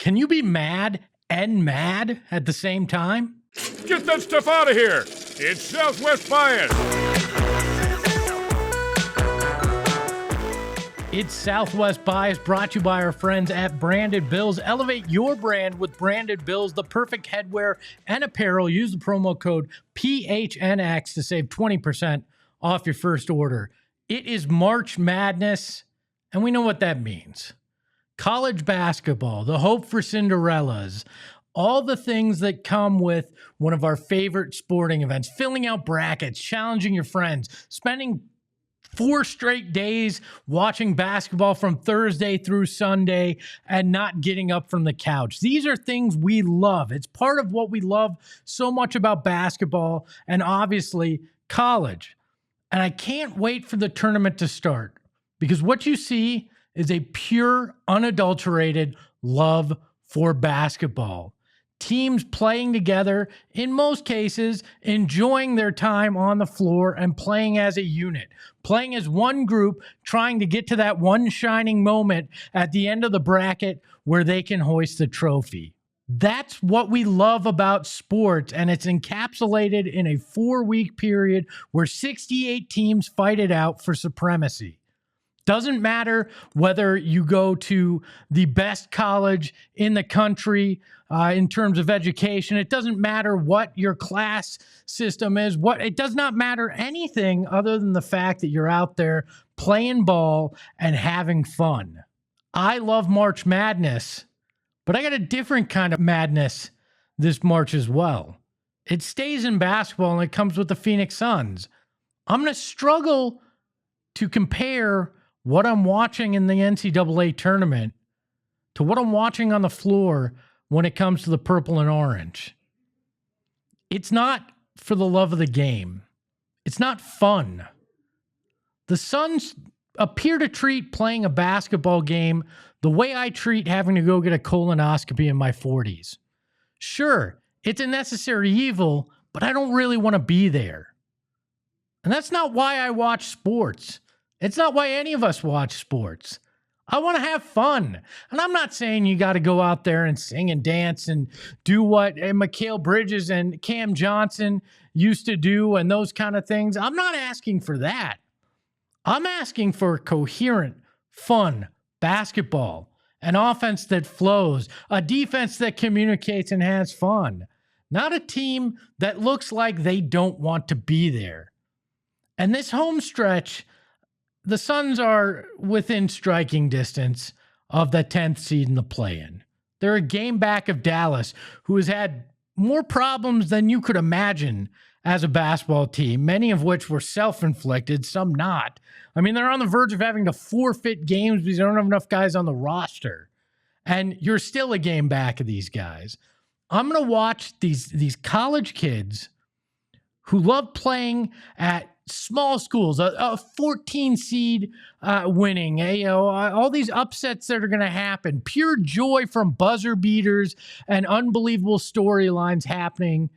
Can you be mad and mad at the same time? Get that stuff out of here. It's Southwest Bias. It's Southwest Bias, brought to you by our friends at Branded Bills. Elevate your brand with Branded Bills, the perfect headwear and apparel. Use the promo code PHNX to save 20% off your first order. It is March Madness, and we know what that means. College basketball, the hope for Cinderellas, all the things that come with one of our favorite sporting events, filling out brackets, challenging your friends, spending 4 straight days watching basketball from Thursday through Sunday and not getting up from the couch. These are things we love. It's part of what we love so much about basketball and obviously college. And I can't wait for the tournament to start, because what you see is a pure, unadulterated love for basketball. Teams playing together, in most cases, enjoying their time on the floor and playing as a unit, playing as one group, trying to get to that one shining moment at the end of the bracket where they can hoist the trophy. That's what we love about sports, and it's encapsulated in a 4-week period where 68 teams fight it out for supremacy. Doesn't matter whether you go to the best college in the country in terms of education. It doesn't matter what your class system is. It does not matter anything other than the fact that you're out there playing ball and having fun. I love March Madness, but I got a different kind of madness this March as well. It stays in basketball, and it comes with the Phoenix Suns. I'm going to struggle to compare what I'm watching in the NCAA tournament to what I'm watching on the floor when it comes to the purple and orange. It's not for the love of the game. It's not fun. The Suns appear to treat playing a basketball game the way I treat having to go get a colonoscopy in my 40s. Sure, it's a necessary evil, but I don't really want to be there. And that's not why I watch sports. It's not why any of us watch sports. I want to have fun. And I'm not saying you got to go out there and sing and dance and do what Mikal Bridges and Cam Johnson used to do and those kind of things. I'm not asking for that. I'm asking for coherent, fun basketball, an offense that flows, a defense that communicates and has fun, not a team that looks like they don't want to be there. And this home stretch, the Suns are within striking distance of the 10th seed in the play-in. They're a game back of Dallas, who has had more problems than you could imagine as a basketball team, many of which were self-inflicted, some not. I mean, they're on the verge of having to forfeit games because they don't have enough guys on the roster. And you're still a game back of these guys. I'm going to watch these college kids who love playing at small schools, a 14 seed winning, all these upsets that are going to happen, pure joy from buzzer beaters and unbelievable storylines happening.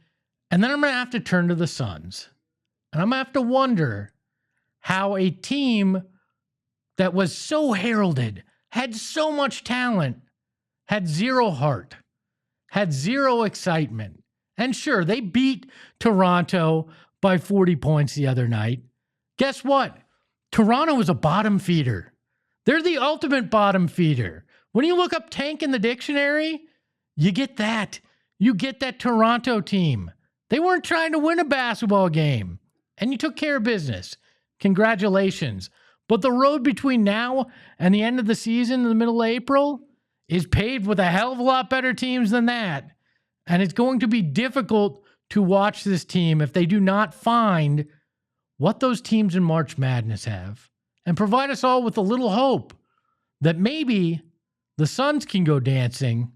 And then I'm going to have to turn to the Suns. And I'm going to have to wonder how a team that was so heralded, had so much talent, had zero heart, had zero excitement. And sure, they beat Toronto by 40 points the other night. Guess what? Toronto is a bottom feeder. They're the ultimate bottom feeder. When you look up tank in the dictionary, you get that. You get that Toronto team. They weren't trying to win a basketball game, and you took care of business. Congratulations. But the road between now and the end of the season in the middle of April is paved with a hell of a lot better teams than that. And it's going to be difficult to watch this team if they do not find what those teams in March Madness have and provide us all with a little hope that maybe the Suns can go dancing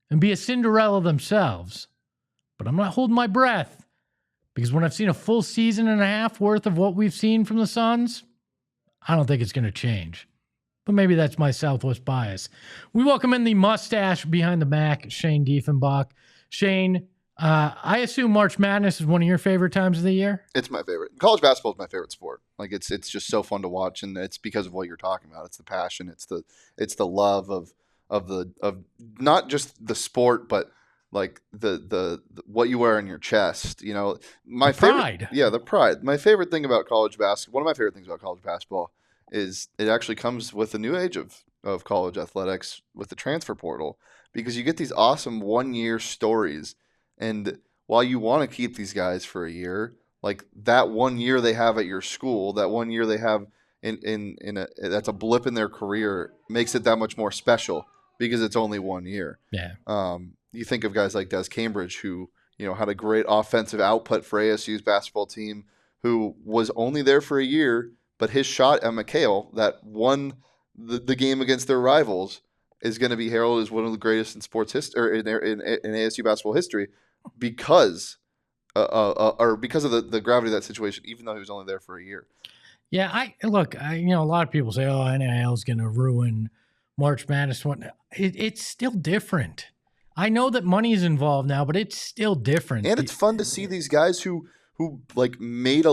and be a Cinderella themselves. But I'm not holding my breath, because when I've seen a full season and a half worth of what we've seen from the Suns, I don't think it's going to change. But maybe that's my Southwest bias. We welcome in the mustache behind the Mac, Shane Diefenbach. Shane, I assume March Madness is one of your favorite times of the year? It's my favorite. College basketball is my favorite sport. Like it's just so fun to watch, and it's because of what you're talking about. It's the passion. It's the love of of not just the sport, but like the what you wear on your chest. You know, my pride. The pride. My favorite thing about college basketball. One of my favorite things about college basketball is it actually comes with the new age of college athletics with the transfer portal, because you get these awesome 1-year stories. And while you want to keep these guys for a year, like that 1 year they have at your school, that 1 year they have that's a blip in their career, makes it that much more special because it's only 1 year. Yeah. You think of guys like Des Cambridge, who, you know, had a great offensive output for ASU's basketball team, who was only there for a year, but his shot at McHale that won the game against their rivals is going to be heralded as one of the greatest in sports history, or in ASU basketball history, because because of the gravity of that situation, even though he was only there for a year. Yeah, a lot of people say, "Oh, NIL is going to ruin March Madness." It's still different. I know that money is involved now, but it's still different. And it's fun to see these guys who like made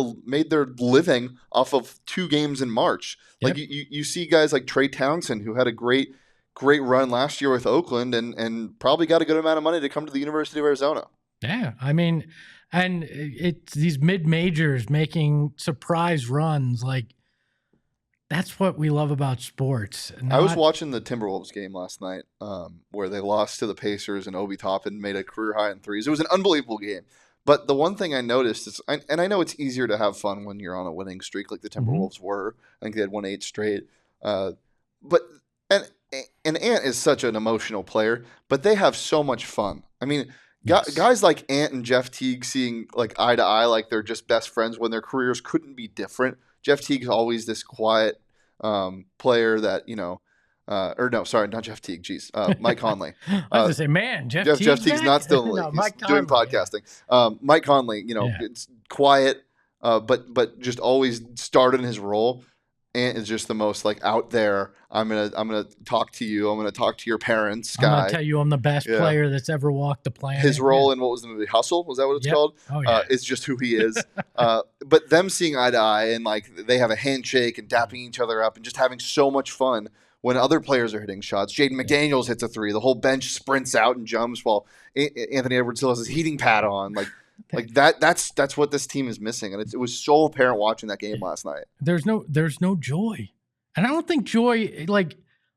their living off of 2 games in March. Like you see guys like Trey Townsend, who had a great run last year with Oakland, and probably got a good amount of money to come to the University of Arizona. Yeah, I mean, and it's these mid-majors making surprise runs. Like, that's what we love about sports. I was watching the Timberwolves game last night, where they lost to the Pacers, and Obi Toppin made a career high in threes. It was an unbelievable game. But the one thing I noticed is, and I know it's easier to have fun when you're on a winning streak like the Timberwolves were. I think they had won 8 straight. And Ant is such an emotional player, but they have so much fun. I mean, guys like Ant and Jeff Teague seeing like eye to eye, like they're just best friends when their careers couldn't be different. Jeff Teague's always this quiet player that, you know, or no, sorry, not Jeff Teague. Geez, Mike Conley. I was going to say, man, Jeff Teague's back? not still in the league. He's doing podcasting. Mike Conley, you know, it's quiet, but just always starred in his role. Ant is just the most like out there. I'm gonna talk to you. I'm gonna talk to your parents. Guy. I'm gonna tell you I'm the best player that's ever walked the planet. His role in what was the movie Hustle? Was that what it's called? Oh, yeah. Is just who he is. But them seeing eye to eye, and like they have a handshake and dapping each other up and just having so much fun when other players are hitting shots. Jaden McDaniels hits a 3. The whole bench sprints out and jumps while Anthony Edwards still has his heating pad on. Like that's what this team is missing, and it was so apparent watching that game last night. There's no joy, and I don't think joy. Like,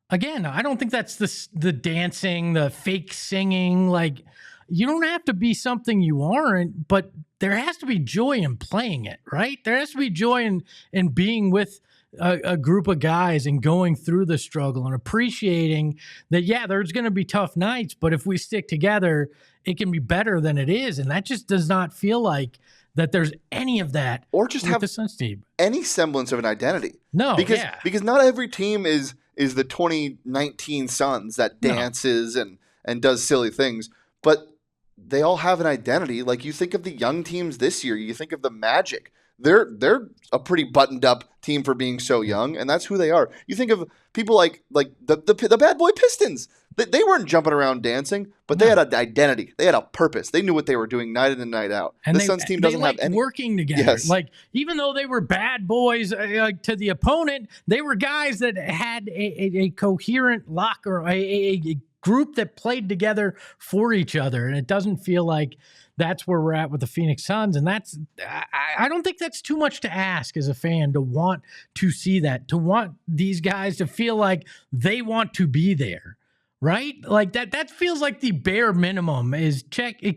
again, I don't think that's the dancing, the fake singing. Like, you don't have to be something you aren't, but there has to be joy in playing it, right? There has to be joy in being with a group of guys and going through the struggle and appreciating that, there's going to be tough nights, but if we stick together, it can be better than it is. And that just does not feel like that there's any of that, or just have the Suns team. Any semblance of an identity. No, because not every team is the 2019 Suns that dances and does silly things, but they all have an identity. Like, you think of the young teams this year, you think of the Magic. They're a pretty buttoned up team for being so young, and that's who they are. You think of people like the bad boy Pistons. They weren't jumping around dancing, but they had an identity. They had a purpose. They knew what they were doing night in and night out. And the Suns team doesn't have any working together. Yes. Like, even though they were bad boys to the opponent, they were guys that had a coherent locker, a group that played together for each other, and it doesn't feel like that's where we're at with the Phoenix Suns. And I don't think that's too much to ask as a fan, to want to see that, to want these guys to feel like they want to be there, right? Like that feels like the bare minimum is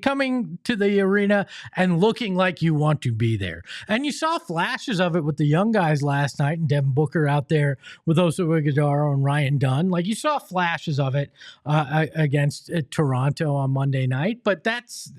coming to the arena and looking like you want to be there. And you saw flashes of it with the young guys last night, and Devin Booker out there with Oso Ighodaro and Ryan Dunn. Like, you saw flashes of it against Toronto on Monday night, but that's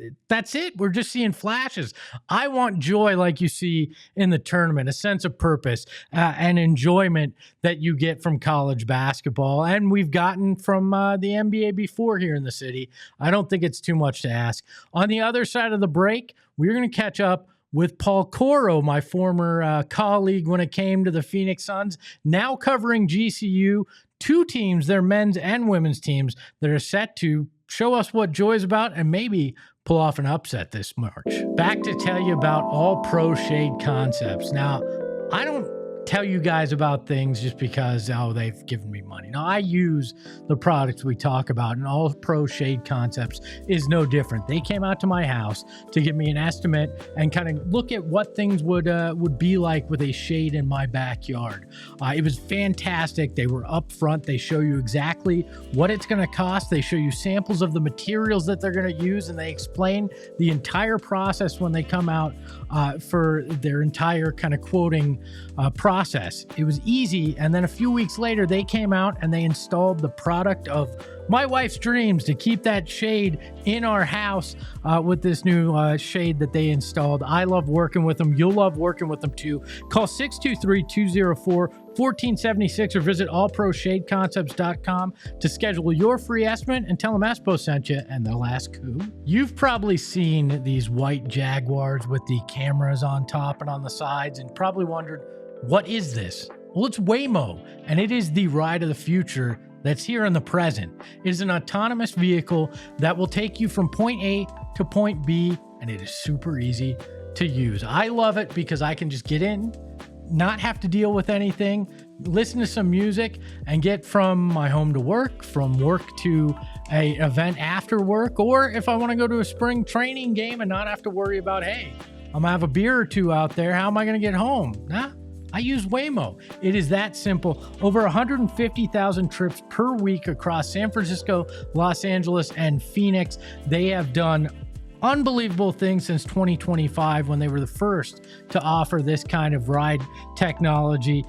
it. We're just seeing flashes. I want joy like you see in the tournament, a sense of purpose and enjoyment that you get from college basketball, and we've gotten from the NBA before here in the city. I don't think it's too much to ask. On the other side of the break, we're going to catch up with Paul Coro, my former colleague when it came to the Phoenix Suns, now covering GCU, 2 teams, their men's and women's teams, that are set to show us what joy is about and maybe pull off an upset this March. Back to tell you about All Pro Shade Concepts. Now, I don't tell you guys about things just because, they've given me money. No, I use the products we talk about, and All Pro Shade Concepts is no different. They came out to my house to give me an estimate and kind of look at what things would be like with a shade in my backyard. It was fantastic. They were upfront. They show you exactly what it's going to cost. They show you samples of the materials that they're going to use, and they explain the entire process when they come out for their entire kind of quoting process. It was easy. And then a few weeks later, they came out and they installed the product of my wife's dreams to keep that shade in our house with this new shade that they installed. I love working with them. You'll love working with them too. Call 623-204-1476 or visit allproshadeconcepts.com to schedule your free estimate and tell them Espo sent you, and they'll ask who. You've probably seen these white Jaguars with the cameras on top and on the sides and probably wondered, what is this? Well, it's Waymo, and it is the ride of the future that's here in the present. It is an autonomous vehicle that will take you from point A to point B, and it is super easy to use. I love it because I can just get in, not have to deal with anything, listen to some music, and get from my home to work, from work to a event after work, or if I want to go to a spring training game and not have to worry about, hey, I'm gonna have a beer or two out there, how am I gonna get home? Nah, I use Waymo. It is that simple. Over 150,000 trips per week across San Francisco, Los Angeles, and Phoenix. They have done unbelievable things since 2025 when they were the first to offer this kind of ride technology.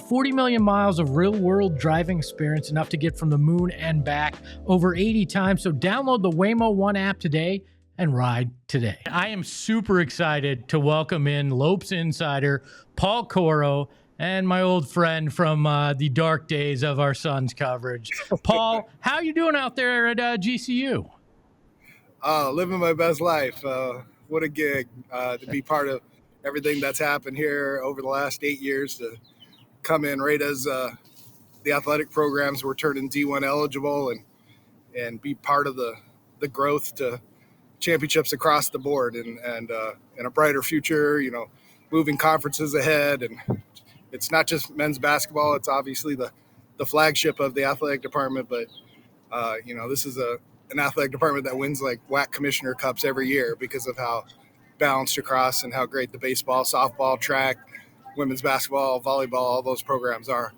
40 million miles of real-world driving experience, enough to get from the moon and back over 80 times. So download the Waymo One app today and ride today. I am super excited to welcome in Lopes insider Paul Coro and my old friend from the dark days of our Suns coverage. Paul, how you doing out there at GCU? Living my best life. What a gig to be part of everything that's happened here over the last 8 years, to come in right as the athletic programs were turning D1 eligible and be part of the growth to championships across the board and a brighter future, moving conferences ahead. And it's not just men's basketball. It's obviously the flagship of the athletic department, but this is an athletic department that wins like WAC Commissioner Cups every year because of how balanced across and how great the baseball, softball, track, women's basketball, volleyball, all those programs are.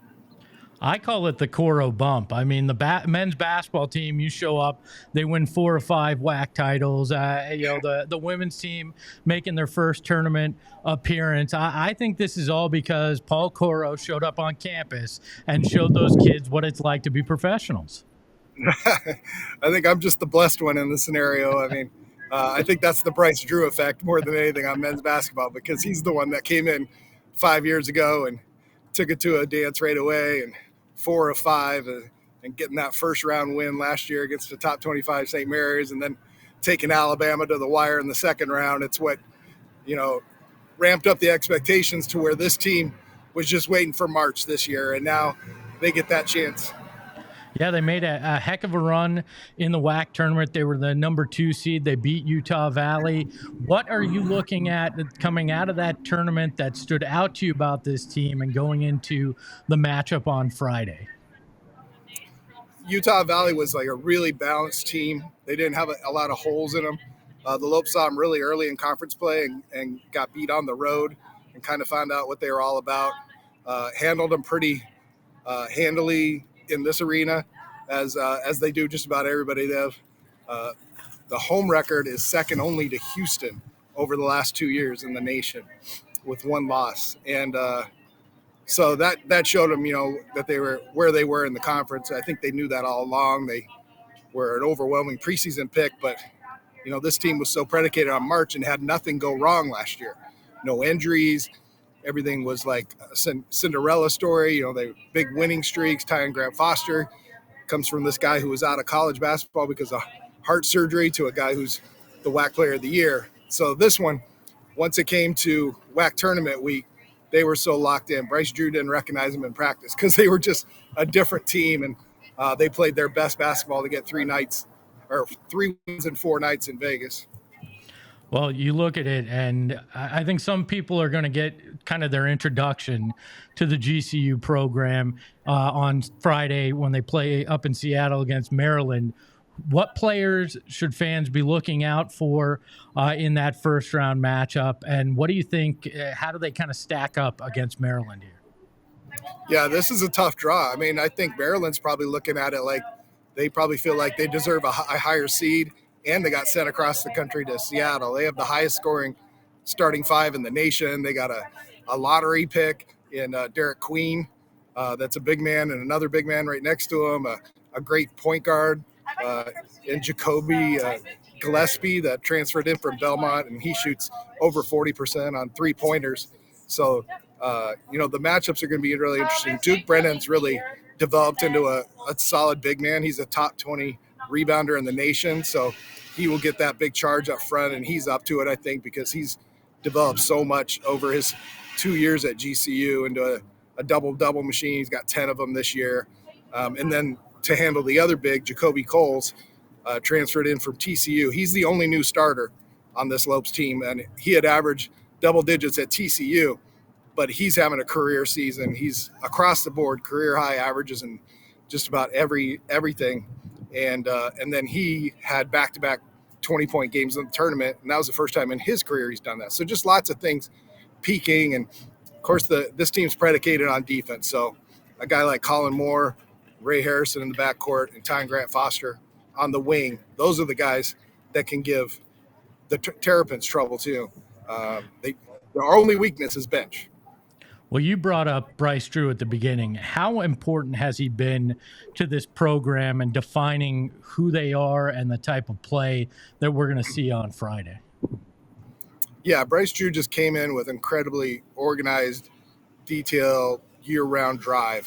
I call it the Coro bump. I mean, the men's basketball team, you show up, they win 4 or 5 WAC titles. The women's team making their first tournament appearance. I think this is all because Paul Coro showed up on campus and showed those kids what it's like to be professionals. I think I'm just the blessed one in this scenario. I mean, I think that's the Bryce Drew effect more than anything on men's basketball, because he's the one that came in 5 years ago and took it to a dance right away, and 4 of 5 and getting that first round win last year against the top 25 St. Mary's, and then taking Alabama to the wire in the second round. It's what, ramped up the expectations to where this team was just waiting for March this year, and now they get that chance. Yeah, they made a heck of a run in the WAC tournament. They were the number 2 seed. They beat Utah Valley. What are you looking at coming out of that tournament that stood out to you about this team and going into the matchup on Friday? Utah Valley was like a really balanced team. They didn't have a lot of holes in them. The Lopes saw them really early in conference play and got beat on the road and kind of found out what they were all about. Handled them pretty handily in this arena, as they do just about everybody. They have the home record is second only to Houston over the last 2 years in the nation, with 1 loss. And so that showed them, that they were where they were in the conference. I think they knew that all along. They were an overwhelming preseason pick, but this team was so predicated on March and had nothing go wrong last year. No injuries. Everything was like a Cinderella story. They big winning streaks. Tyon Grant Foster comes from this guy who was out of college basketball because of heart surgery to a guy who's the WAC Player of the Year. So this one, once it came to WAC tournament week, they were so locked in. Bryce Drew didn't recognize them in practice because they were just a different team, and they played their best basketball to get 3 wins and 4 nights in Vegas. Well, you look at it, and I think some people are going to get kind of their introduction to the GCU program on Friday when they play up in Seattle against Maryland. What players should fans be looking out for in that first round matchup? And what do you think? How do they kind of stack up against Maryland here? Yeah, this is a tough draw. I mean, I think Maryland's probably looking at it like they probably feel like they deserve a higher seed, and they got sent across the country to Seattle. They have the highest scoring starting five in the nation. They got a lottery pick in Derek Queen. That's a big man, and another big man right next to him, a great point guard in Jacoby Gillespie that transferred in from Belmont, and he shoots over 40% on three-pointers. So, the matchups are going to be really interesting. Duke Brennan's really developed into a solid big man. He's a top 20 rebounder in the nation, so he will get that big charge up front, and he's up to it, I think, because he's developed so much over his 2 years at GCU into a double-double machine. He's got 10 of them this year. And then to handle the other big, Jacoby Coles, transferred in from TCU. He's the only new starter on this Lopes team, and he had averaged double digits at TCU, but he's having a career season. He's across the board career high averages in just about everything. And then he had back-to-back 20-point games in the tournament, and that was the first time in his career he's done that. So just lots of things peaking, and of course this team's predicated on defense. So a guy like Colin Moore, Ray Harrison in the backcourt, and Ty Grant Foster on the wing, those are the guys that can give the Terrapins trouble too. Their only weakness is bench. Well, you brought up Bryce Drew at the beginning. How important has he been to this program and defining who they are and the type of play that we're going to see on Friday? Yeah, Bryce Drew just came in with incredibly organized, detailed, year-round drive.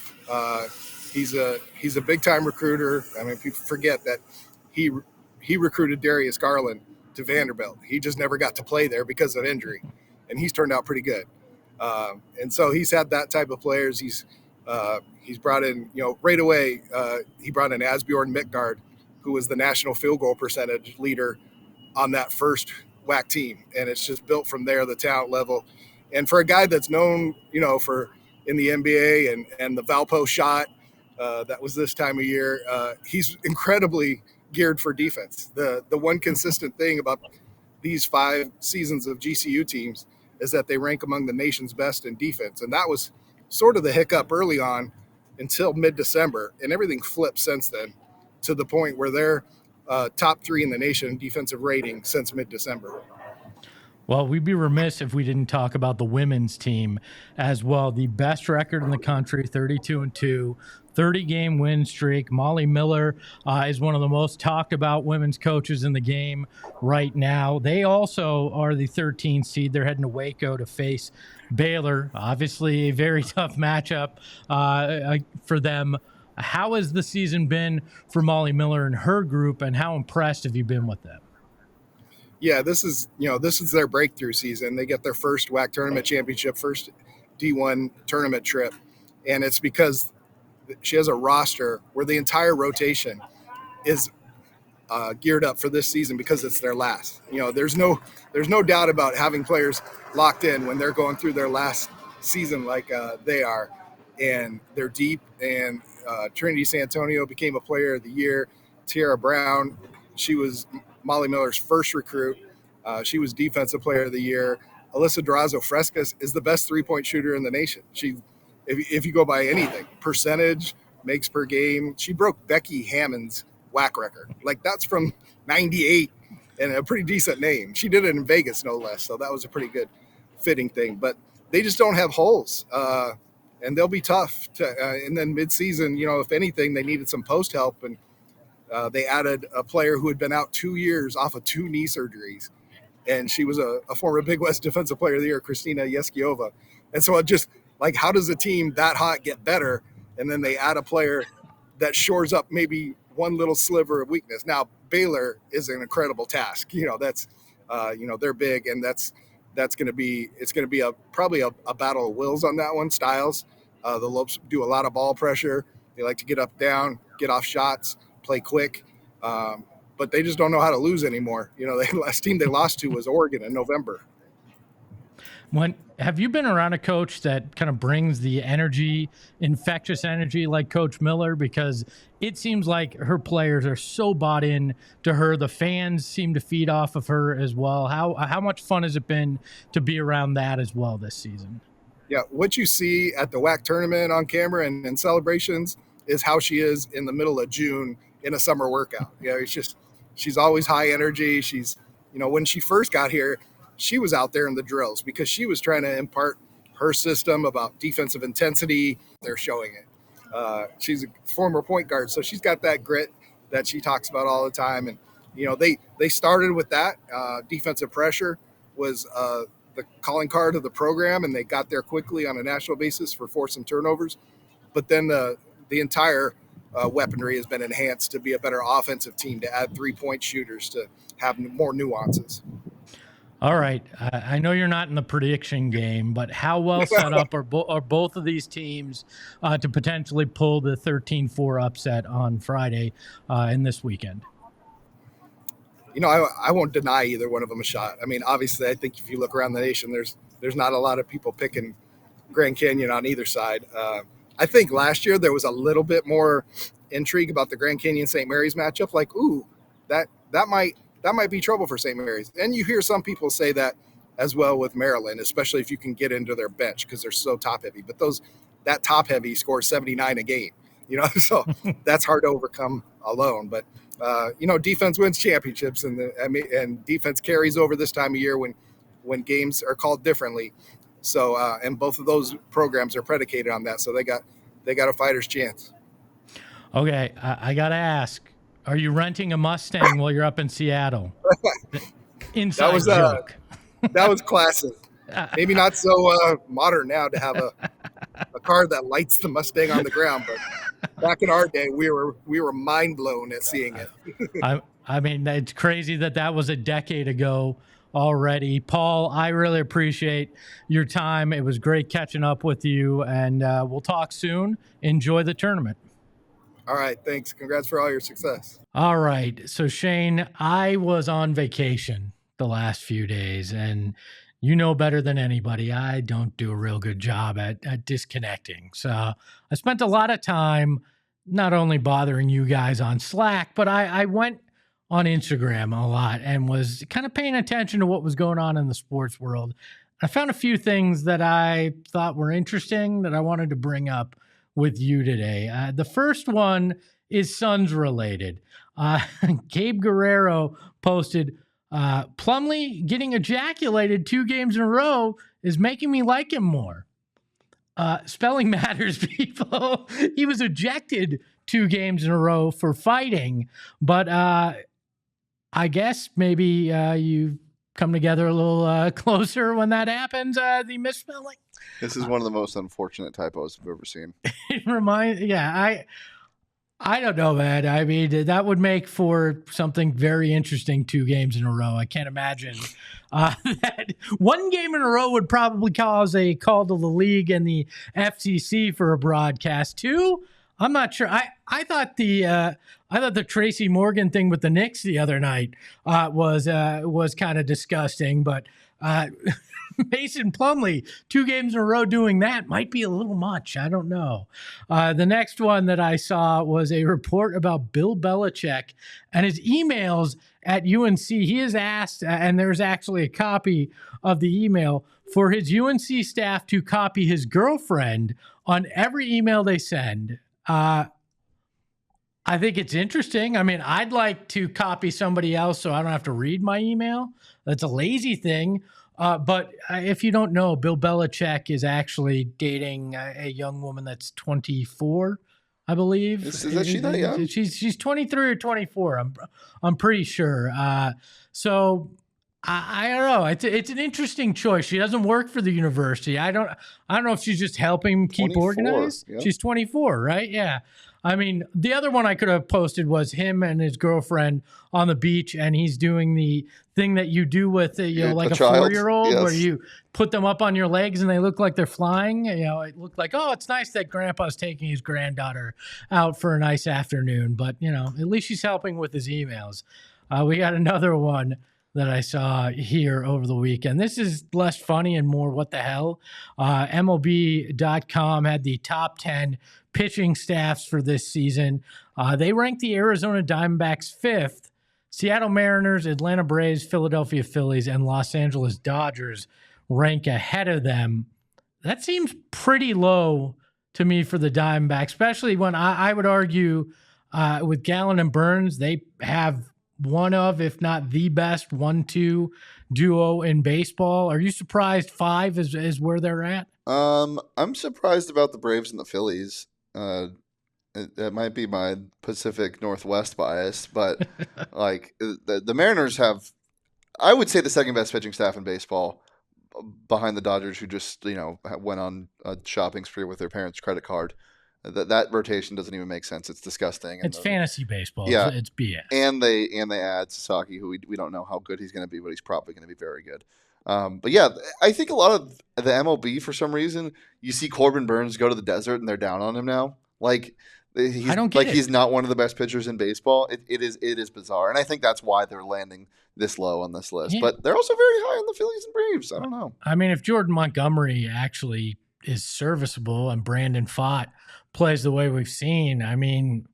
He's a big-time recruiter. I mean, people forget that he recruited Darius Garland to Vanderbilt. He just never got to play there because of injury, and he's turned out pretty good. And so he's had that type of players. He's brought in, right away, he brought in Asbjorn Midtgaard, who was the national field goal percentage leader on that first WAC team. And it's just built from there, the talent level. And for a guy that's known, for in the NBA and the Valpo shot, that was this time of year, he's incredibly geared for defense. The one consistent thing about these 5 seasons of GCU teams is that they rank among the nation's best in defense. And that was sort of the hiccup early on until mid-December. And everything flipped since then to the point where they're top 3 in the nation in defensive rating since mid-December. Well, we'd be remiss if we didn't talk about the women's team as well. The best record in the country, 32-2, 30-game win streak. Molly Miller is one of the most talked about women's coaches in the game right now. They also are the 13th seed. They're heading to Waco to face Baylor. Obviously, a very tough matchup for them. How has the season been for Molly Miller and her group, and how impressed have you been with them? Yeah, this is their breakthrough season. They get their first WAC tournament championship, first D1 tournament trip. And it's because she has a roster where the entire rotation is geared up for this season because it's their last. There's no doubt about having players locked in when they're going through their last season like they are. And they're deep. And Trinity Santonio became a player of the year. Tiara Brown, she was Molly Miller's first recruit. She was defensive player of the year. Alyssa Durazo Frescas is the best three-point shooter in the nation. If you go by anything, percentage, makes per game, she broke Becky Hammond's WAC record. Like, that's from 98 and a pretty decent name. She did it in Vegas, no less, so that was a pretty good fitting thing. But they just don't have holes, and they'll be tough. And then midseason, if anything, they needed some post help, and they added a player who had been out 2 years off of 2 knee surgeries. And she was a former Big West Defensive Player of the Year, Kristina Yeskiova. And so it just, like, how does a team that hot get better? And then they add a player that shores up maybe one little sliver of weakness. Now, Baylor is an incredible task. That's, they're big, and it's going to be probably a battle of wills on that one. Styles, the Lopes do a lot of ball pressure. They like to get up, down, get off shots, play quick. but they just don't know how to lose anymore. The last team they lost to was Oregon in November. Have you been around a coach that kind of brings the energy, infectious energy like Coach Miller? Because it seems like her players are so bought in to her. The fans seem to feed off of her as well. How much fun has it been to be around that as well this season? Yeah, what you see at the WAC tournament on camera and in celebrations is how she is in the middle of June in a summer workout. It's just, she's always high energy. She's, when she first got here, she was out there in the drills because she was trying to impart her system about defensive intensity. They're showing it. She's a former point guard, so she's got that grit that she talks about all the time. And, they started with that. Defensive pressure was the calling card of the program, and they got there quickly on a national basis for forcing turnovers. But then the entire weaponry has been enhanced to be a better offensive team, to add 3-point shooters, to have more nuances. All right. I know you're not in the prediction game, but how well set up are both of these teams to potentially pull the 13-4 upset on Friday and this weekend? I won't deny either one of them a shot. I mean, obviously, I think if you look around the nation, there's not a lot of people picking Grand Canyon on either side. I think last year there was a little bit more intrigue about the Grand Canyon St. Mary's matchup. Like, ooh, that might be trouble for St. Mary's. And you hear some people say that as well with Maryland, especially if you can get into their bench because they're so top heavy. But that top heavy scores 79 a game, so that's hard to overcome alone. But defense wins championships, and defense carries over this time of year when games are called differently. So and both of those programs are predicated on that. So they got a fighter's chance. Okay, I got to ask. Are you renting a Mustang while you're up in Seattle? Inside joke. That was classic. Maybe not so modern now to have a car that lights the Mustang on the ground, but back in our day, we were mind blown at seeing it. I mean, it's crazy that was a decade ago already. Paul, I really appreciate your time. It was great catching up with you, and we'll talk soon. Enjoy the tournament. All right. Thanks. Congrats for all your success. All right. So, Shane, I was on vacation the last few days, and you know better than anybody, I don't do a real good job at disconnecting. So I spent a lot of time not only bothering you guys on Slack, but I went on Instagram a lot and was kind of paying attention to what was going on in the sports world. I found a few things that I thought were interesting that I wanted to bring up with you today. The first one is Suns related. Gabe Guerrero posted, Plumlee getting ejaculated 2 games in a row is making me like him more. Spelling matters, people. He was ejected 2 games in a row for fighting, but I guess maybe you come together a little closer when that happens, the misspelling. This is one of the most unfortunate typos I've ever seen. It reminds, I don't know, man. I mean, that would make for something very interesting 2 games in a row. I can't imagine that 1 game in a row would probably cause a call to the league and the FCC for a broadcast. 2, I'm not sure. I thought the Tracy Morgan thing with the Knicks the other night was kind of disgusting, but Mason Plumlee 2 games in a row doing that might be a little much. I don't know. The next one that I saw was a report about Bill Belichick and his emails at UNC. He is asked, and there's actually a copy of the email, for his UNC staff to copy his girlfriend on every email they send. I think it's interesting. I mean, I'd like to copy somebody else so I don't have to read my email. That's a lazy thing. But if you don't know, Bill Belichick is actually dating a young woman that's 24, I believe. Is that she that young? She's 23 or 24. I'm pretty sure. So I don't know. It's an interesting choice. She doesn't work for the university. I don't know if she's just helping him keep organized. Yeah. She's 24, right? Yeah. I mean, the other one I could have posted was him and his girlfriend on the beach, and he's doing the thing that you do with like a child. 4-year-old, Yes. where you put them up on your legs and they look like they're flying. It looked like, oh, it's nice that Grandpa's taking his granddaughter out for a nice afternoon, but at least she's helping with his emails. We got another one that I saw here over the weekend. This is less funny and more what the hell. MLB.com had the top 10 pitching staffs for this season. They ranked the Arizona Diamondbacks 5th. Seattle Mariners, Atlanta Braves, Philadelphia Phillies, and Los Angeles Dodgers rank ahead of them. That seems pretty low to me for the Diamondbacks, especially when I would argue with Gallen and Burns, they have one of, if not the best 1-2 duo in baseball. Are you surprised 5 is where they're at? I'm surprised about the Braves and the Phillies. It might be my Pacific Northwest bias, but like the Mariners have, I would say, the second best pitching staff in baseball, behind the Dodgers, who just went on a shopping spree with their parents' credit card. That rotation doesn't even make sense. It's disgusting. It's fantasy baseball. Yeah, it's BS. And they add Sasaki, who we don't know how good he's going to be, but he's probably going to be very good. But yeah, I think a lot of the MLB, for some reason, you see Corbin Burns go to the desert and they're down on him now. Like he's he's not one of the best pitchers in baseball. It is bizarre, and I think that's why they're landing this low on this list. Yeah. But they're also very high on the Phillies and Braves. I don't know. I mean, if Jordan Montgomery actually is serviceable and Brandon Pfaadt plays the way we've seen, I mean,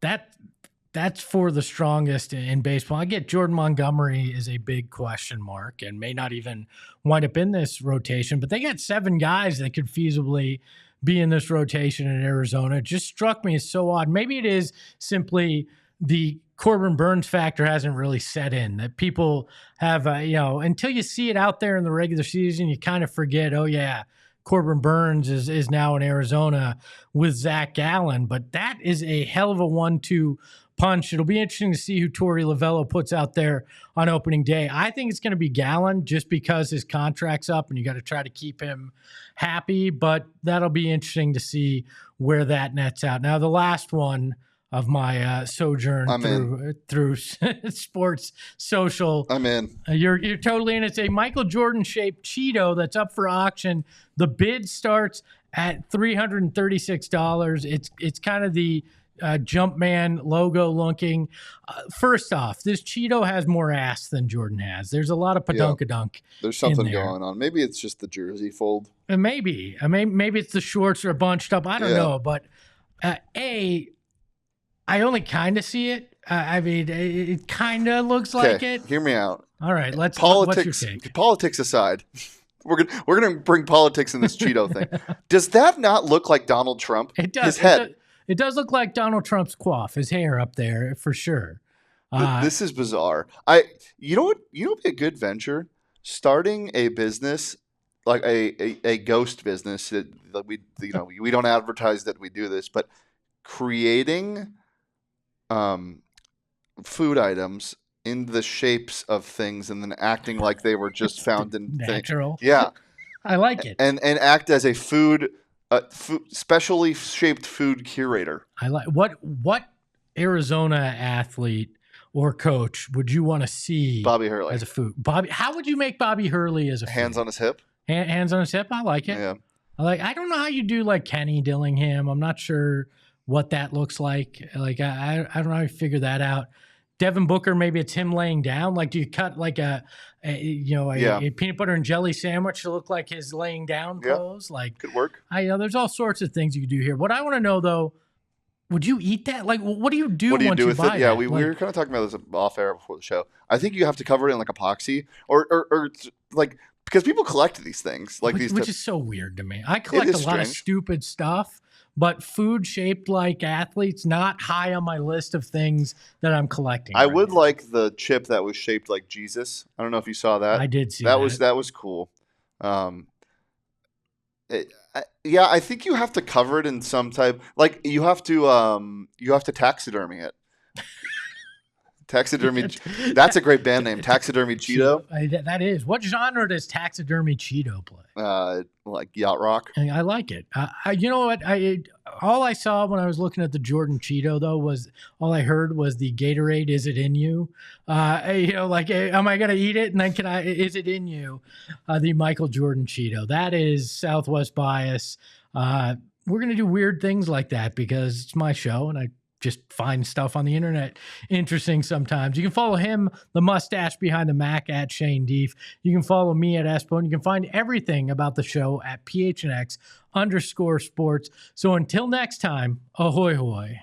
that's for the strongest in baseball. I get Jordan Montgomery is a big question mark and may not even wind up in this rotation, but they got 7 guys that could feasibly be in this rotation in Arizona. It just struck me as so odd. Maybe it is simply the Corbin Burns factor hasn't really set in, that people have, until you see it out there in the regular season, you kind of forget, oh yeah, Corbin Burns is now in Arizona with Zach Gallen, but that is a hell of a 1-2 punch. It'll be interesting to see who Torey Lovello puts out there on opening day. I think it's going to be Gallen just because his contract's up and you got to try to keep him happy, but that'll be interesting to see where that nets out. Now, the last one of my sojourn through sports social. I'm in. You're totally in. It's a Michael Jordan shaped Cheeto that's up for auction. The bid starts at $336. It's kind of the Jumpman logo looking. First off, this Cheeto has more ass than Jordan has. There's a lot of padunkadunk. There's something going on. Maybe it's just the jersey fold. And maybe it's the shorts are bunched up. I don't know, but I only kind of see it. I mean, it kind of looks like it. Hear me out. All right, what's your take? Politics aside, we're gonna bring politics in this Cheeto thing. Does that not look like Donald Trump? It does. His head. It does look like Donald Trump's coif, his hair up there for sure. This is bizarre. You know what? You know what'd be a good venture? Starting a business, like a ghost business that we don't advertise that we do this, but creating food items in the shapes of things and then acting like they were just found in natural. Yeah, I like it. And act as a food specially shaped food curator. I like what Arizona athlete or coach would you want to see? Bobby Hurley as a food. How would you make Bobby Hurley as a hands food? On his hip? Hands on his hip. I like it. Yeah. I don't know how you do like Kenny Dillingham. I'm not sure what that looks like. Like I don't know how you figure that out. Devin Booker, maybe it's him laying down. Like, do you cut like a peanut butter and jelly sandwich to look like his laying down pose? Like, could work. There's all sorts of things you could do here. What I want to know though, would you eat that? Like, what do you do? What do you once do with buy it? Yeah, that? we were kind of talking about this off air before the show. I think you have to cover it in like epoxy or like, because people collect these things like which is so weird to me. I collect a lot of stupid stuff. But food shaped like athletes, not high on my list of things that I'm collecting. I would like the chip that was shaped like Jesus. I don't know if you saw that. I did see that. That was cool. I think you have to cover it in some type. Like you have to taxidermy it. Taxidermy. That's a great band name. Taxidermy Cheeto. That is. What genre does Taxidermy Cheeto play? Like yacht rock. I like it. You know what? All I saw when I was looking at the Jordan Cheeto though was all I heard was the Gatorade. Is it in you? Like, am I gonna eat it? And then is it in you? The Michael Jordan Cheeto. That is Southwest bias. We're gonna do weird things like that because it's my show and I just find stuff on the internet interesting sometimes. You can follow him, the mustache behind the Mac, at Shane Deef. You can follow me at Espone. You can find everything about the show at PHNX_sports. So until next time, ahoy hoy.